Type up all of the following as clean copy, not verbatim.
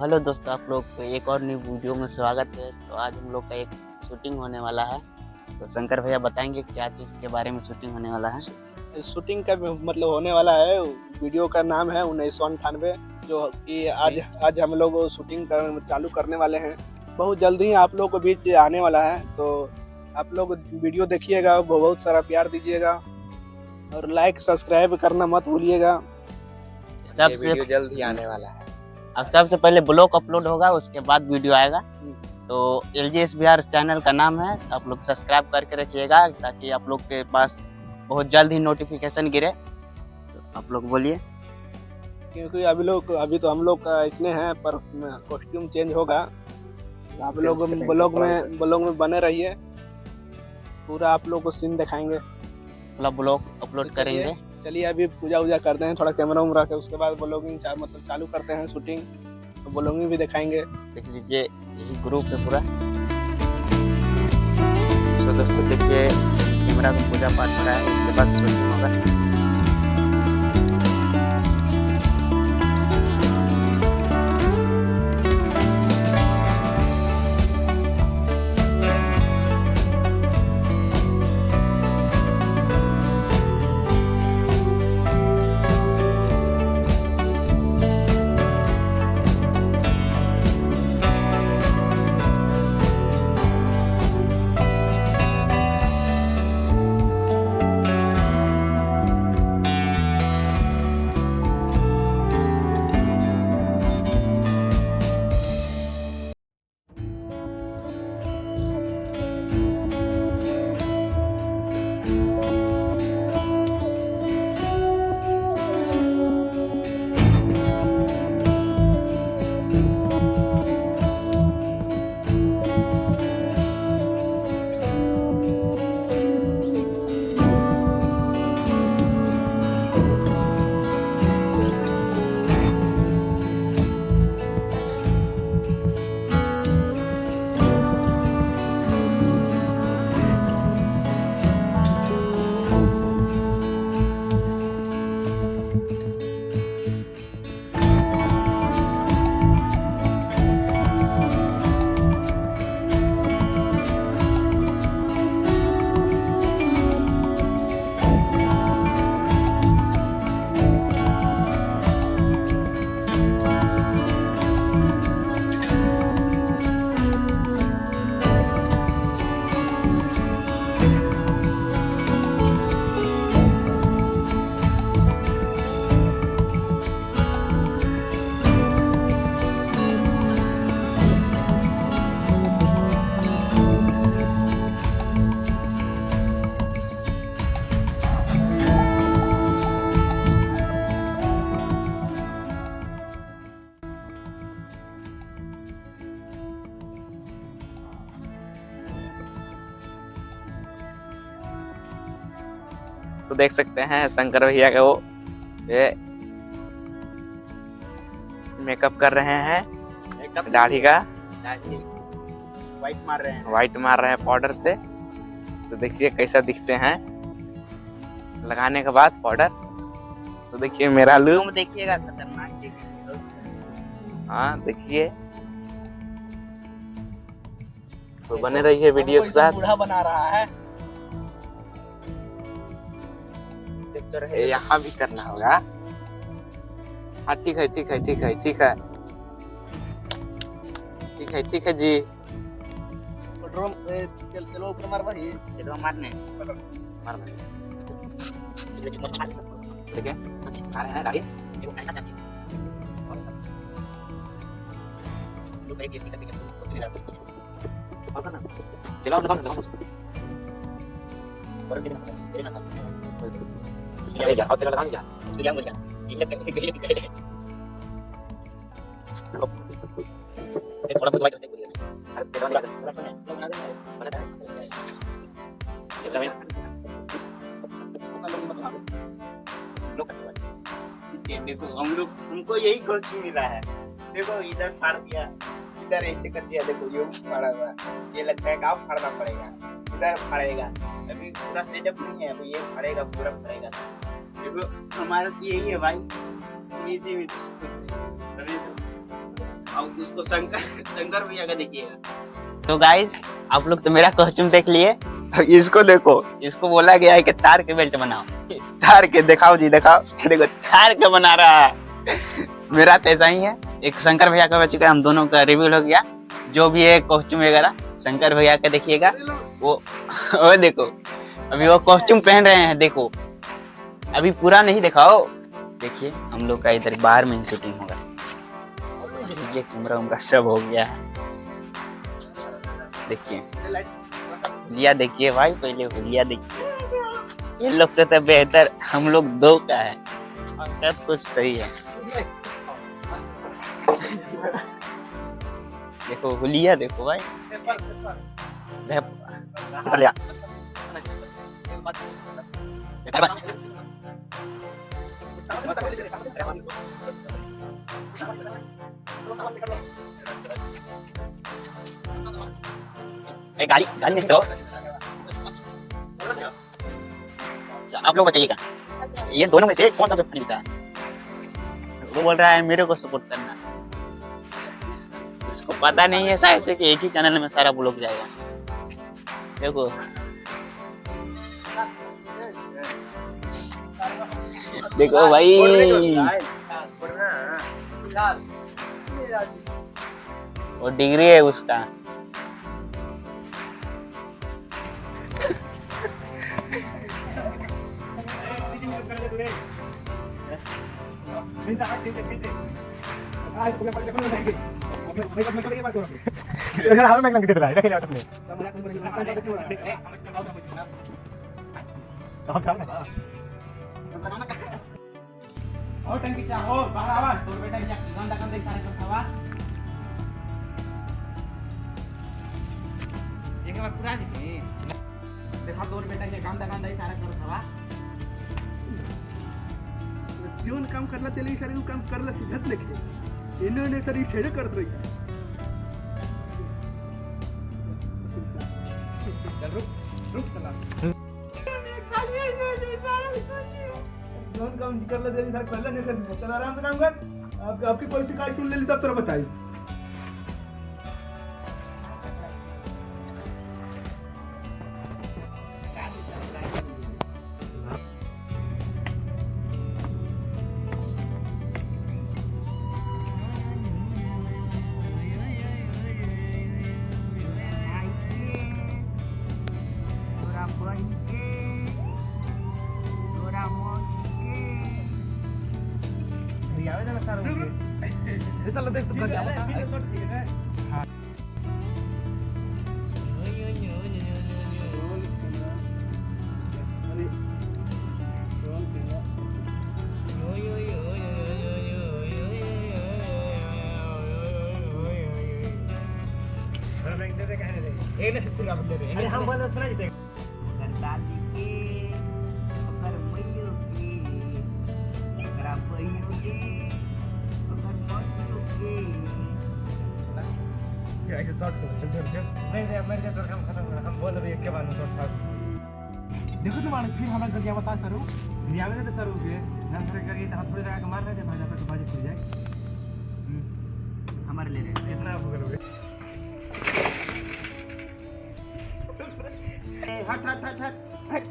Hello दोस्तों, आप लोग को एक और न्यू वीडियो में स्वागत है। तो आज हम लोग का एक शूटिंग होने वाला है। तो शंकर भैया बताएंगे क्या चीज़ के बारे में शूटिंग होने वाला है। शूटिंग का मतलब होने वाला है। वीडियो का नाम है 1998, जो कि आज हम लोग शूटिंग चालू करने वाले हैं। बहुत जल्दी ही आप लोग के बीच आने वाला है। तो आप लोग वीडियो देखिएगा, बहुत सारा प्यार दीजिएगा और लाइक सब्सक्राइब करना मत भूलिएगा। सबसे वीडियो जल्द ही आने वाला है। अब सबसे पहले ब्लॉग अपलोड होगा, उसके बाद वीडियो आएगा। तो LGS बिहार चैनल का नाम है, आप लोग सब्सक्राइब करके रखिएगा ताकि आप लोग के पास बहुत जल्द ही नोटिफिकेशन गिरे। तो आप लोग बोलिए। क्योंकि अभी तो हम लोग का इसमें है, पर कॉस्ट्यूम चेंज होगा। आप लोग ब्लॉग में बने रहिए, पूरा आप लोग को सीन दिखाएंगे, पूरा ब्लॉग अपलोड करेंगे। चलिए अभी पूजा वूजा करते हैं, थोड़ा कैमरा उमरा के, उसके बाद ब्लॉगिंग मतलब चालू करते हैं शूटिंग। तो ब्लॉगिंग भी दिखाएंगे। देख लीजिए, यही ग्रुप है पूरा। तो दोस्तों देखिए, कैमरा का पूजा पाठ हो रहा है, उसके बाद शूटिंग होगा। तो देख सकते हैं शंकर भैया के वो ये मेकअप कर रहे हैं, दाढ़ी का वाइट मार रहे हैं पाउडर से। तो देखिए कैसा दिखते हैं लगाने के बाद पाउडर। तो देखिए मेरा लुक देखिएगा, खतरनाक दिखेगा। हाँ देखिए, तो बने रहिए वीडियो के साथ। बूढ़ा बना रहा है। यहाँ भी करना होगा। हाँ ठीक है ठीक है ठीक है ठीक है ठीक है ठीक है जी। चलो ऊपर मार भाई, चलो मारने मार ठीक है, आ रहे हैं गाड़ी। चलाओ लगाओ और तेरा लगाएंगे क्या? थोड़ा बहुत वाइट देखो, हमको यही गलती मिला है। देखो इधर फाड़ दिया, इधर ऐसे कर दिया। देखो ये फाड़ा हुआ, ये लगता है कि आप फाड़ना पड़ेगा, इधर फाड़ेगा। अभी पूरा सेटअप नहीं है, अभी ये फाड़ेगा, पूरा फाड़ेगा। देखो हमारा तो यही है भाई, इसी में अब उसको शंकर भैया का देखिएगा। तो गाइस आप लोग तो मेरा कॉस्ट्यूम देख लिए, इसको देखो, इसको बोला गया है कि तार के बेल्ट बनाओ। तार के दिखाओ जी, दिखाओ, देखो तार के बना रहा है। मेरा तो ऐसा ही है। एक शंकर भैया का बच चुका है, हम दोनों का रिव्यू हो गया। जो भी है कॉस्ट्यूम वगैरह शंकर भैया का देखिएगा। वो देखो अभी वो कॉस्ट्यूम पहन रहे हैं, देखो अभी पूरा नहीं दिखाओ। देखिए हम लोग का इधर बाहर में ही शूटिंग होगा। ये कैमरा उमरा सब हो गया है। देखिए हुलिया देखिए भाई, पहले हुलिया देखिए। ये लोग से तो बेहतर हम लोग दो का है, सब कुछ सही है। देखो हुलिया देखो भाई, गाड़ी गाड़ी नहीं करो। आप लोग बताइएगा ये दोनों में से कौन सा सबसे मिलता है? वो बोल रहा है मेरे को सपोर्ट करना, उसको पता नहीं है शायद से कि एक ही चैनल में सारा ब्लॉग जाएगा। देखो देखो भाई, वो डिग्री है उसका। और टंकी चाहो बाहर आवाज तोर बेटा क्या गंदा काम देख सारे करता हुआ एक बार पूरा जी देखा तोर बेटा क्या गंदा काम देख सारे करता हुआ जीवन काम करला त्याला सारे काम करला सिद्धत लेके इन्होंने सारी छेड़ कर रही है। चल रुक चला जीवन काम करला त्याला सारे करला नहीं करना, चल आराम से काम कर। आपकी कोई शिकायत सुन ले ली तब तरह बताई। हम बोल सुना जी देखो तो मानो फिर हमारे जगह बता सरू रियावे ने तो सरू के नाम से करके हम थोड़ी जगह मार रहे थे भाई पे तो बाजी खुल जाए हमारे ले रहे इतना आप करोगे। हट हट हट हट हट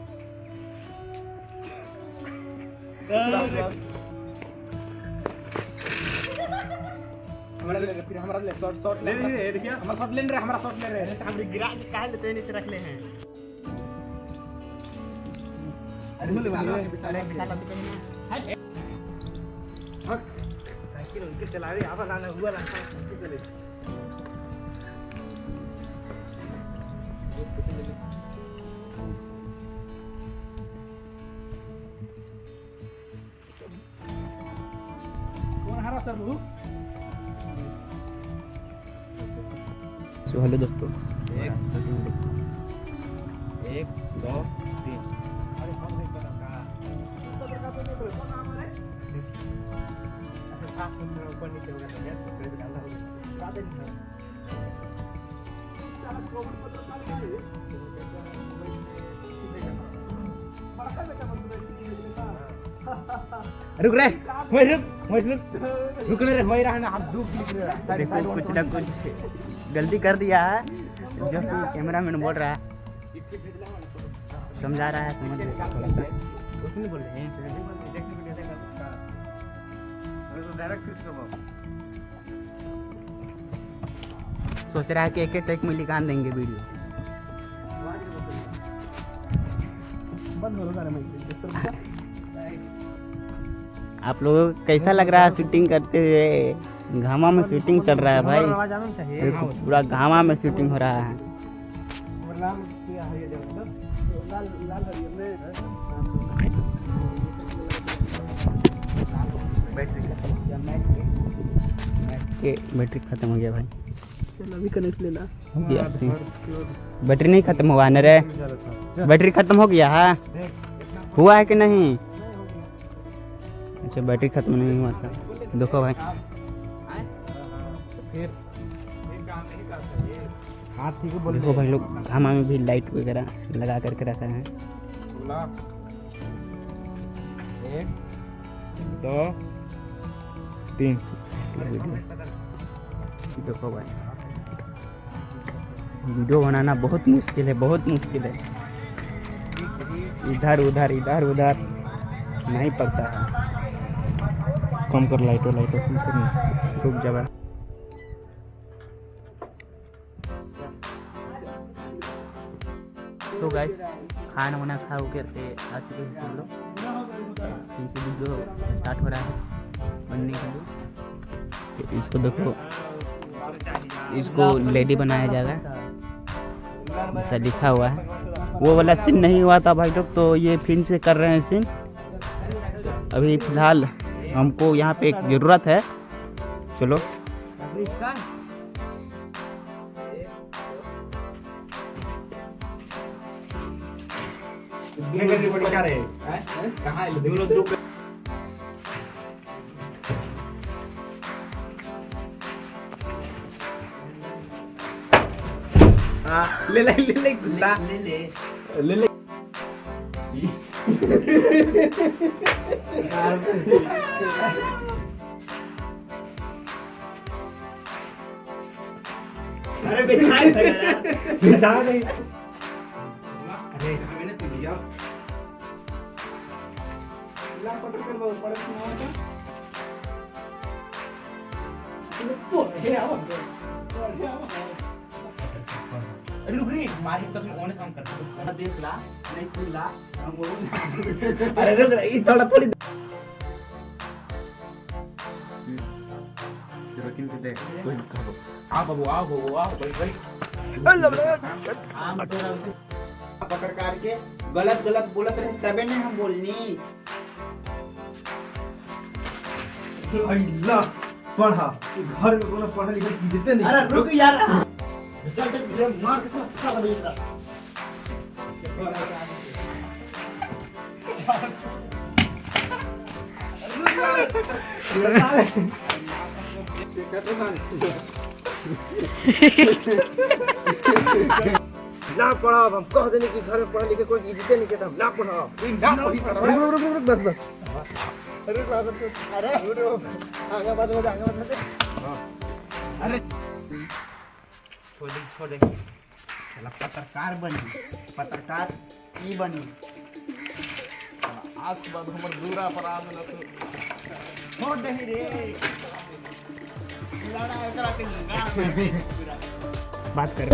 हमारा ले फिर हमारा ले शॉट शॉट ले रहे देखिए हमारा शॉट ले रहे हमारा शॉट ले रहे हैं हम गिरा के काहे लेते नीचे रख ले हैं। अरे बोले अरे बिचारा हट साइकिल उनके चला रहे आवाज आना हुआ लगता है चले कौन हरा सर वो। सो हेलो दोस्तों, 1 2 3 अरे कौन नहीं कर रहा तो देखा तो नहीं कौन नाम है अच्छा साफ सुंदर ऊपर नीचे हो गया तो फिर डालना होगा ज्यादा नहीं है सारा कोवर पता चल गया रुक रे रुक रुक रे मैं रहा ना, हम डूब निकले। देखो कुछ ना कुछ गलती कर दिया है जो कि कैमरामैन बोल रहा है, समझा रहा है, समझ रहे हैं। कुछ नहीं बोल रहे हैं, सोच रहा है कि एक एक टेक में निकाल देंगे वीडियो। बंद हो रहा है। आप लोगों को कैसा लग रहा है शूटिंग करते हुए? घामा में शूटिंग चल रहा है भाई, आवाज आना चाहिए। देखो पूरा घामा में शूटिंग हो रहा है। नाम क्या है ये जगह? लाल लाल हरियर में बैटरी खत्म हो गया भाई। चल अभी कनेक्ट लेना। हो गया बैटरी नहीं खत्म हुआ न रे? बैटरी खत्म हो गया है, हुआ है कि नहीं? अच्छा बैटरी खत्म नहीं हुआ था। देखो भाई हाथी को देखो भाई लोग घामा में भी लाइट वगैरह लगा करके रखा है। 1 2 3 देखो भाई वीडियो बनाना बहुत मुश्किल है, बहुत मुश्किल है। इधर उधर नहीं पड़ता है। कम कर लाइटो कम कर। खूब जबर। तो गाइस खाना वाना खा के आ चुके हैं हम लोग। फिर से वीडियो स्टार्ट हो रहा है बनने के लिए। तो इसको देखो, इसको लेडी बनाया जाएगा ऐसा लिखा हुआ है। वो वाला सीन नहीं हुआ था भाई लोग, तो ये फिर से कर रहे हैं सीन। अभी फिलहाल हमको यहाँ पे एक ज़रूरत है, चलो ले गुड्डा ले अरे बेचारा नहीं। अरे मैंने सुन लिया। ला पकड़ कर वो पड़े सुनाओ क्या? अरे रुक रे, मारी तक ओने काम कर। देख ला नहीं सुन ला हम वो अरे रुक रे, ये थोड़ी आओ बाबू आओ भाई आम तोरा पकड़ करके गलत बोलत रहे तबे नहीं हम बोलनी। अल्लाह पढ़ा घर में कोनो पढ़ा लिखा जितने नहीं। अरे रुक यार, चल मार के साथ बेटा। ना पढ़ा हम कह देने की घर में पढ़ा लिखे कोई इज्जत नहीं करता। ना पढ़ा बस अरे आगे बात अरे छोड़ दे चला पत्रकार बनी, पत्रकार की बनी। आज के बाद हमर दूरा पर आ गेल तो छोड़ दे रे लड़ा एकरा के गांव में बात कर